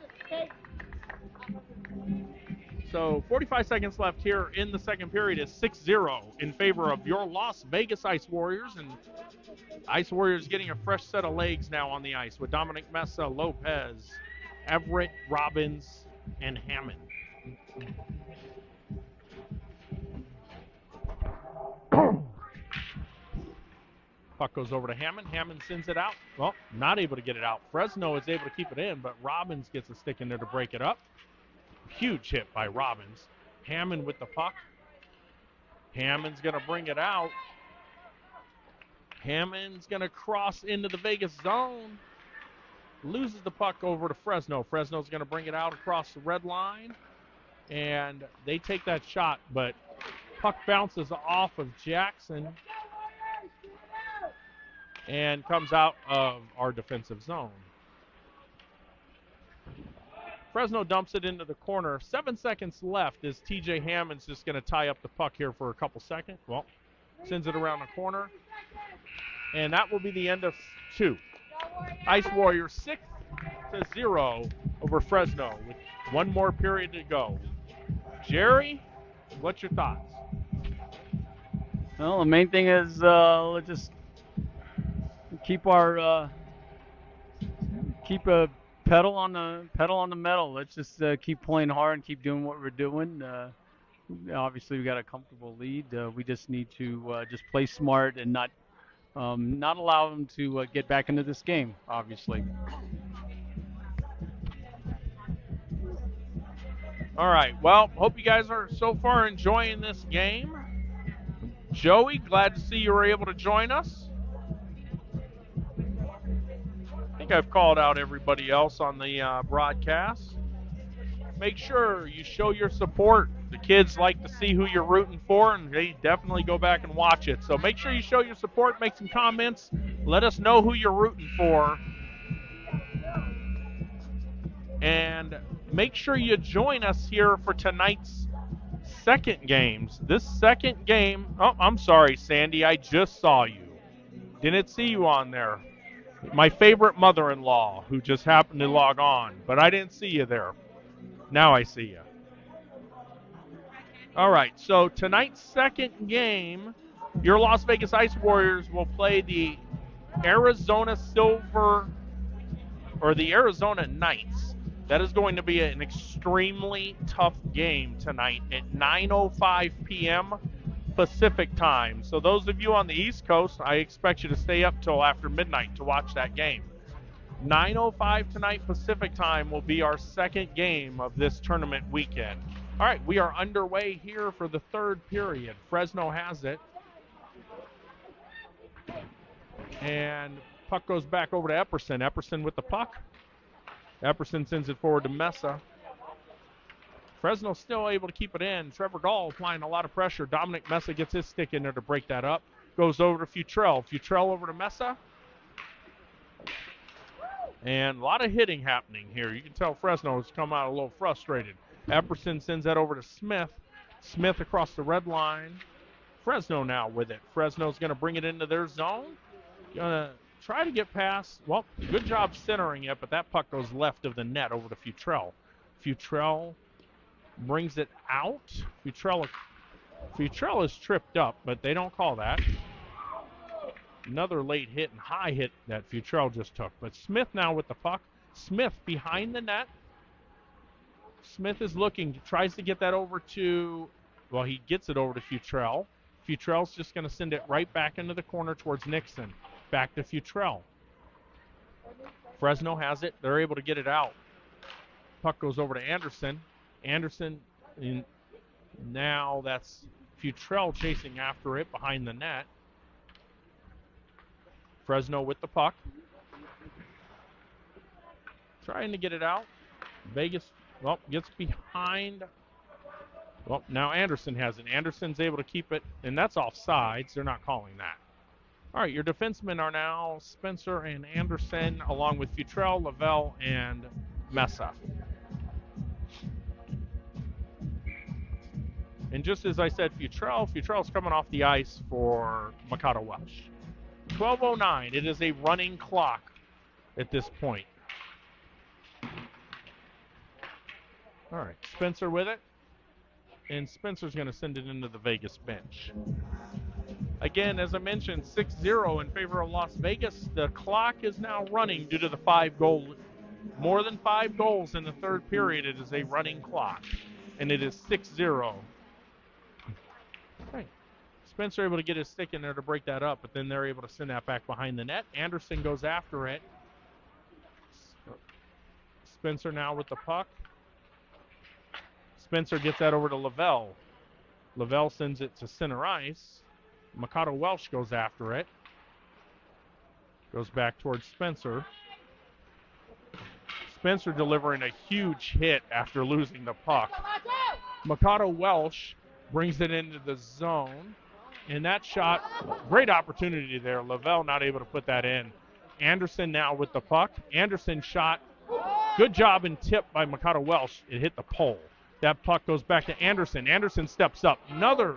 So 45 seconds left here in the second period. Is 6-0 in favor of your Las Vegas Ice Warriors. And Ice Warriors getting a fresh set of legs now on the ice with Dominic Mesa, Lopez, Everett, Robbins, and Hammond. Puck goes over to Hammond. Hammond sends it out. Well, not able to get it out. Fresno is able to keep it in, but Robbins gets a stick in there to break it up. Huge hit by Robbins. Hammond with the puck. Hammond's going to bring it out. Hammond's going to cross into the Vegas zone. Loses the puck over to Fresno. Fresno's going to bring it out across the red line. And they take that shot, but puck bounces off of Jackson and comes out of our defensive zone. Fresno dumps it into the corner. 7 seconds left as TJ Hammond's just going to tie up the puck here for a couple seconds. Well, sends it around the corner. And that will be the end of 2. Ice Warriors 6-0 over Fresno with one more period to go. Jerry, what's your thoughts? Well, the main thing is let's just keep our keep a pedal on the metal. Let's just keep playing hard and keep doing what we're doing. Obviously, we got a comfortable lead. We just need to just play smart and not allow them to get back into this game. Obviously. All right. Well, hope you guys are so far enjoying this game. Joey, glad to see you were able to join us. I think I've called out everybody else on the broadcast. Make sure you show your support. The kids like to see who you're rooting for, and they definitely go back and watch it. So make sure you show your support, make some comments, let us know who you're rooting for. And make sure you join us here for tonight's second games. This second game, oh, I'm sorry, Sandy, I just saw you. Didn't see you on there. My favorite mother-in-law who just happened to log on, but I didn't see you there. Now I see you. All right, so tonight's second game, your Las Vegas Ice Warriors will play the Arizona Knights. That is going to be an extremely tough game tonight at 9:05 p.m. Pacific time. So those of you on the East Coast, I expect you to stay up till after midnight to watch that game. 9:05 tonight Pacific time will be our second game of this tournament weekend. All right, we are underway here for the third period. Fresno has it. And puck goes back over to Epperson. Epperson with the puck. Epperson sends it forward to Mesa. Fresno still able to keep it in. Trevor Gall applying a lot of pressure. Dominic Mesa gets his stick in there to break that up. Goes over to Futrell. Futrell over to Mesa. And a lot of hitting happening here. You can tell Fresno has come out a little frustrated. Epperson sends that over to Smith. Smith across the red line. Fresno now with it. Fresno's going to bring it into their zone. Going to try to get past. Well, good job centering it, but that puck goes left of the net over to Futrell. Futrell brings it out. Futrell is tripped up, but they don't call that. Another late hit and high hit that Futrell just took. But Smith now with the puck. Smith behind the net. Smith is looking, tries to get that over to, well, he gets it over to Futrell. Futrell's just going to send it right back into the corner towards Nixon. Back to Futrell. Fresno has it. They're able to get it out. Puck goes over to Anderson. Anderson, now that's Futrell chasing after it behind the net. Fresno with the puck. Trying to get it out. Vegas, well, gets behind. Well, now Anderson has it. Anderson's able to keep it, and that's offsides. They're not calling that. All right, your defensemen are now Spencer and Anderson, along with Futrell, Lavelle, and Mesa. And just as I said, Futrell's coming off the ice for Mikado Welsh. 12:09. It is a running clock at this point. All right, Spencer with it. And Spencer's going to send it into the Vegas bench. Again, as I mentioned, 6-0 in favor of Las Vegas. The clock is now running due to the more than 5 goals in the third period. It is a running clock, and it is 6-0. Okay. Spencer able to get his stick in there to break that up, but then they're able to send that back behind the net. Anderson goes after it. Spencer now with the puck. Spencer gets that over to Lavelle. Lavelle sends it to center ice. Mikado Welsh goes after it. Goes back towards Spencer. Spencer delivering a huge hit after losing the puck. Mikado Welsh brings it into the zone. And that shot, great opportunity there. Lavelle not able to put that in. Anderson now with the puck. Anderson shot. Good job and tip by Mikado Welsh. It hit the pole. That puck goes back to Anderson. Anderson steps up. Another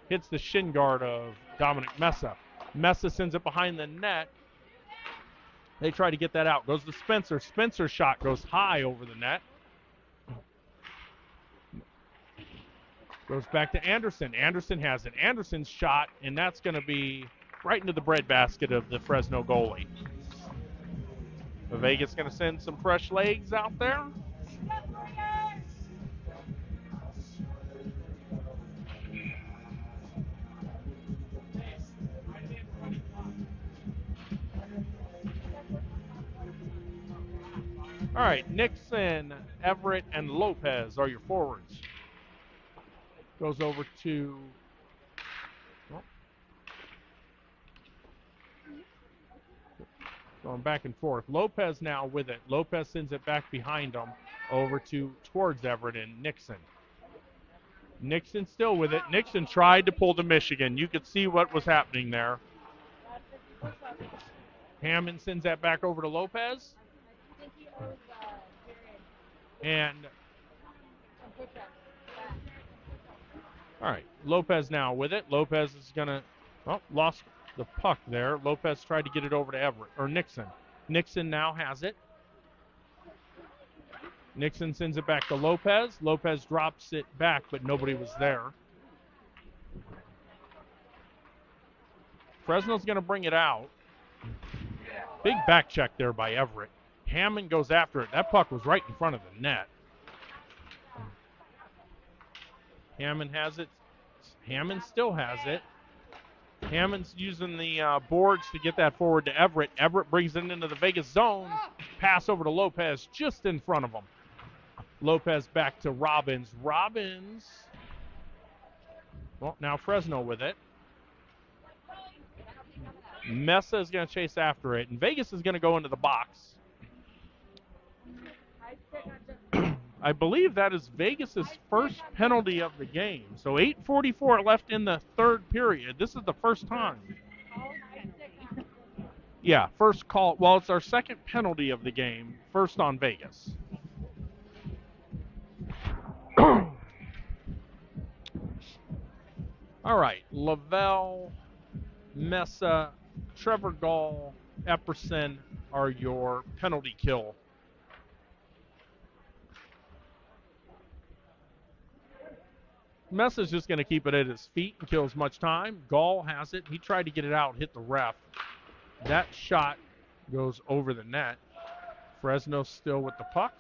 hits the shin guard of Dominic Mesa. Mesa sends it behind the net. They try to get that out. Goes to Spencer. Spencer's shot goes high over the net. Goes back to Anderson. Anderson has it. Anderson's shot, and that's going to be right into the breadbasket of the Fresno goalie. Vegas going to send some fresh legs out there. All right, Nixon, Everett, and Lopez are your forwards. Goes over to, going back and forth. Lopez now with it. Lopez sends it back behind him over towards Everett and Nixon. Nixon still with it. Nixon tried to pull to Michigan. You could see what was happening there. Hammond sends that back over to Lopez. And all right, Lopez now with it. Lopez is going to, lost the puck there. Lopez tried to get it over to Everett, or Nixon. Nixon now has it. Nixon sends it back to Lopez. Lopez drops it back, but nobody was there. Fresno's going to bring it out. Big back check there by Everett. Hammond goes after it. That puck was right in front of the net. Hammond has it. Hammond still has it. Hammond's using the boards to get that forward to Everett. Everett brings it into the Vegas zone. Pass over to Lopez just in front of him. Lopez back to Robbins. Robbins. Well, now Fresno with it. Mesa is going to chase after it, and Vegas is going to go into the box. I believe that is Vegas's first penalty of the game. So 8:44 left in the third period. This is the first time. Yeah, first call. Well, it's our second penalty of the game. First on Vegas. All right, Lavelle, Mesa, Trevor Gall, Epperson are your penalty kill. Mesa's just going to keep it at his feet and kill as much time. Gall has it. He tried to get it out, hit the ref. That shot goes over the net. Fresno still with the puck.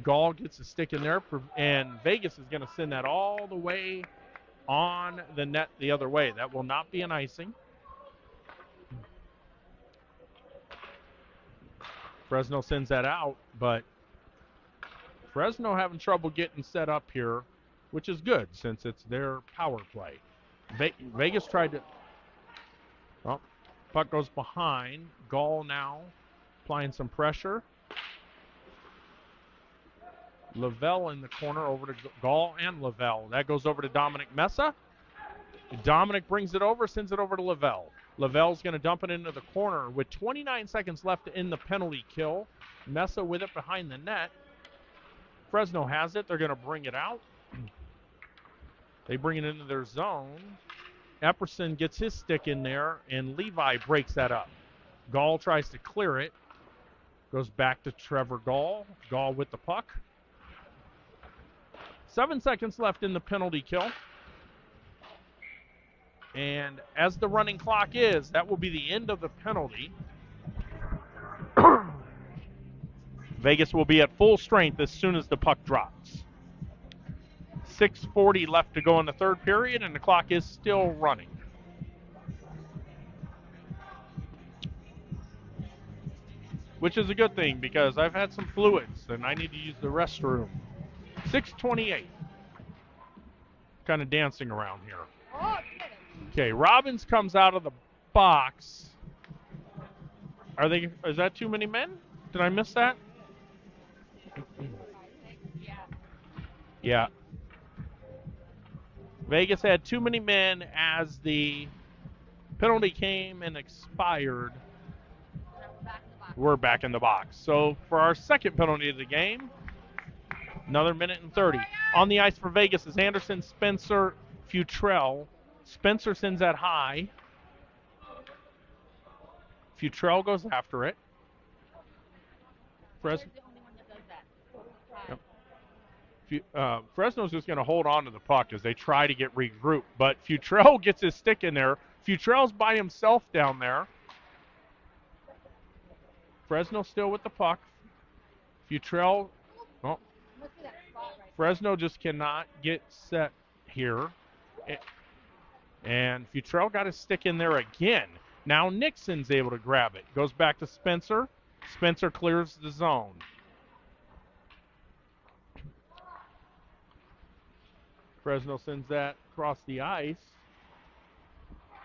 Gall gets a stick in there, and Vegas is going to send that all the way on the net the other way. That will not be an icing. Fresno sends that out, but Fresno having trouble getting set up here, which is good since it's their power play. Vegas tried to... Well, puck goes behind. Gall now applying some pressure. Lavelle in the corner over to Gall and Lavelle. That goes over to Dominic Mesa. Dominic brings it over, sends it over to Lavelle. Lavelle's going to dump it into the corner with 29 seconds left in the penalty kill. Mesa with it behind the net. Fresno has it. They're going to bring it out. They bring it into their zone. Epperson gets his stick in there, and Levi breaks that up. Gall tries to clear it. Goes back to Trevor Gall. Gall with the puck. 7 seconds left in the penalty kill. And as the running clock is, that will be the end of the penalty. Vegas will be at full strength as soon as the puck drops. 6:40 left to go in the third period, and the clock is still running. Which is a good thing because I've had some fluids and I need to use the restroom. 6:28. Kind of dancing around here. Okay, Robbins comes out of the box. Is that too many men? Did I miss that? Yeah. Vegas had too many men as the penalty came and expired. We're back in the box. So for our second penalty of the game, another minute and 30. On the ice for Vegas is Anderson, Spencer, Futrell. Spencer sends that high. Futrell goes after it. Fresno's just going to hold on to the puck as they try to get regrouped. But Futrell gets his stick in there. Futrell's by himself down there. Fresno still with the puck. Futrell, well, Fresno just cannot get set here. And Futrell got his stick in there again. Now Nixon's able to grab it. Goes back to Spencer. Spencer clears the zone. Fresno sends that across the ice.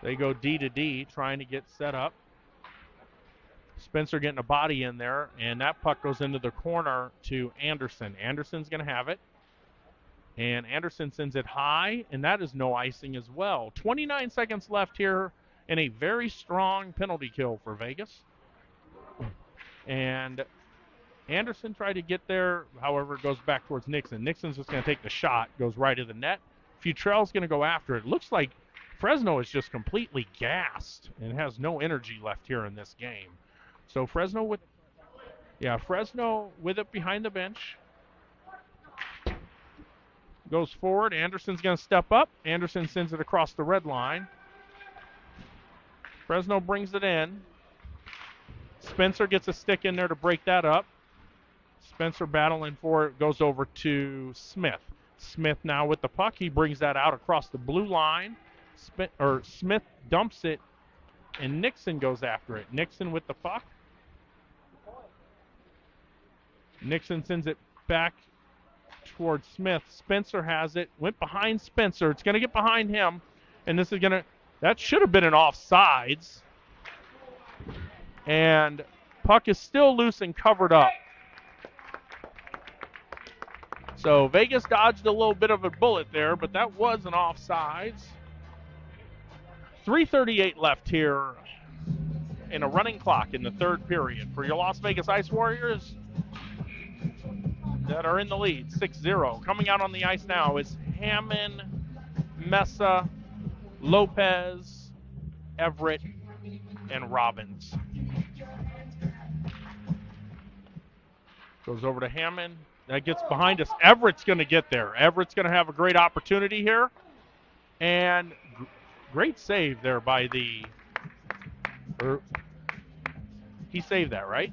They go D to D, trying to get set up. Spencer getting a body in there, and that puck goes into the corner to Anderson. Anderson's going to have it. And Anderson sends it high, and that is no icing as well. 29 seconds left here, and a very strong penalty kill for Vegas. And Anderson tried to get there, however, it goes back towards Nixon. Nixon's just going to take the shot, goes right to the net. Futrell's going to go after it. Looks like Fresno is just completely gassed and has no energy left here in this game. So Fresno with it behind the bench. Goes forward. Anderson's going to step up. Anderson sends it across the red line. Fresno brings it in. Spencer gets a stick in there to break that up. Spencer battling for it, goes over to Smith. Smith now with the puck. He brings that out across the blue line. Smith dumps it, and Nixon goes after it. Nixon with the puck. Nixon sends it back towards Smith. Spencer has it. Went behind Spencer. It's going to get behind him, and this is going to, that should have been an offsides. And puck is still loose and covered up. So Vegas dodged a little bit of a bullet there, but that was an offsides. 3:38 left here in a running clock in the third period for your Las Vegas Ice Warriors that are in the lead, 6-0. Coming out on the ice now is Hammond, Mesa, Lopez, Everett, and Robbins. Goes over to Hammond. That gets behind us. Everett's going to get there. Everett's going to have a great opportunity here. And great save there by the... he saved that, right?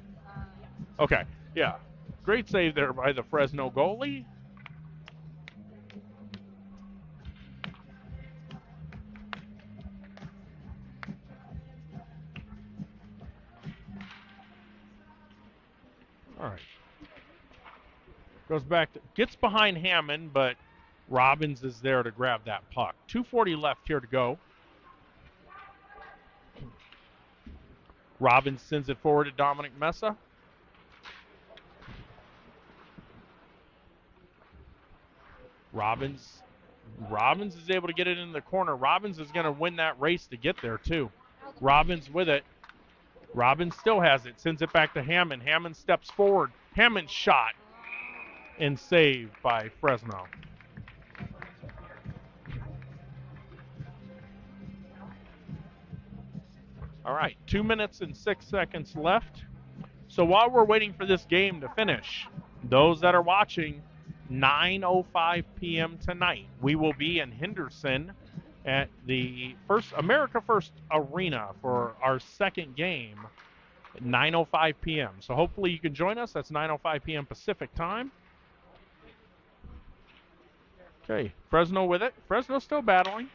Okay, yeah. Great save there by the Fresno goalie. All right. Goes back to, gets behind Hammond, but Robbins is there to grab that puck. 2:40 left here to go. Robbins sends it forward to Dominic Mesa. Robbins is able to get it in the corner. Robbins is going to win that race to get there too. Robbins with it. Robbins still has it. Sends it back to Hammond. Hammond steps forward. Hammond shot and saved by Fresno. All right, 2 minutes and 6 seconds left. So while we're waiting for this game to finish, those that are watching, 9:05 p.m. tonight, we will be in Henderson at the America First Arena for our second game at 9:05 p.m. So hopefully you can join us. That's 9:05 p.m. Pacific time. Okay, Fresno with it. Fresno's still battling.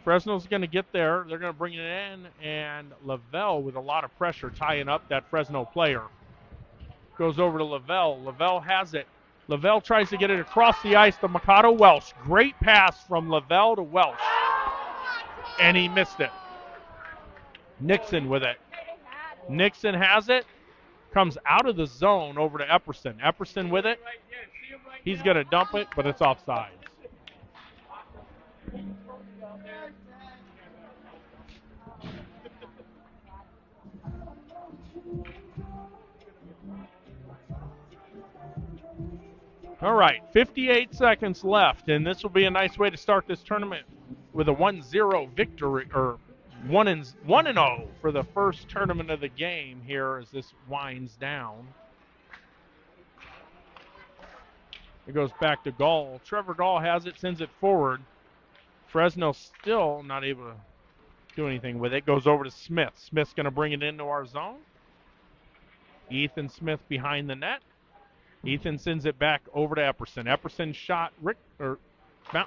Fresno's going to get there. They're going to bring it in, and Lavelle with a lot of pressure tying up that Fresno player. Goes over to Lavelle. Lavelle has it. Lavelle tries to get it across the ice to Mikado Welsh. Great pass from Lavelle to Welsh. And he missed it. Nixon with it. Nixon has it. Comes out of the zone over to Epperson. Epperson with it. He's going to dump it, but it's offsides. All right, 58 seconds left, and this will be a nice way to start this tournament with a 1-0 victory, or 1-0 for the first tournament of the game here as this winds down. It goes back to Gall. Trevor Gall has it, sends it forward. Fresno still not able to do anything with it. Goes over to Smith. Smith's going to bring it into our zone. Ethan Smith behind the net. Ethan sends it back over to Epperson. Epperson shot,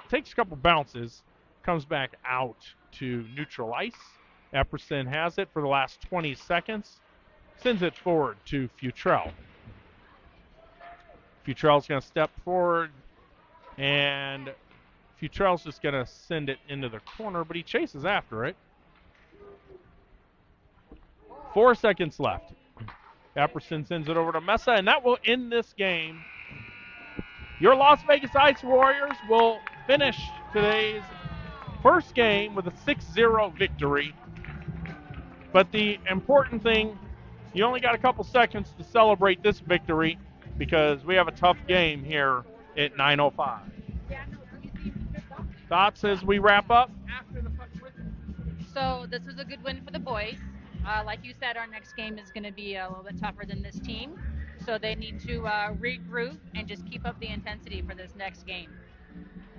takes a couple bounces, comes back out to neutral ice. Epperson has it for the last 20 seconds, sends it forward to Futrell. Futrell's going to step forward, and Futrell's just going to send it into the corner, but he chases after it. 4 seconds left. Epperson sends it over to Mesa, and that will end this game. Your Las Vegas Ice Warriors will finish today's first game with a 6-0 victory. But the important thing, you only got a couple seconds to celebrate this victory because we have a tough game here at 9:05. Thoughts as we wrap up? So this was a good win for the boys. Like you said, our next game is going to be a little bit tougher than this team. So they need to regroup and just keep up the intensity for this next game.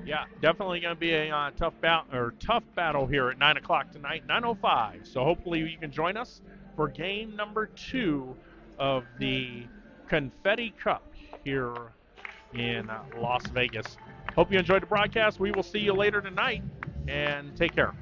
Yeah, definitely going to be a tough battle here at 9 o'clock tonight, 9:05. So hopefully you can join us for game number 2 of the Confetti Cup here in Las Vegas. Hope you enjoyed the broadcast. We will see you later tonight, and take care.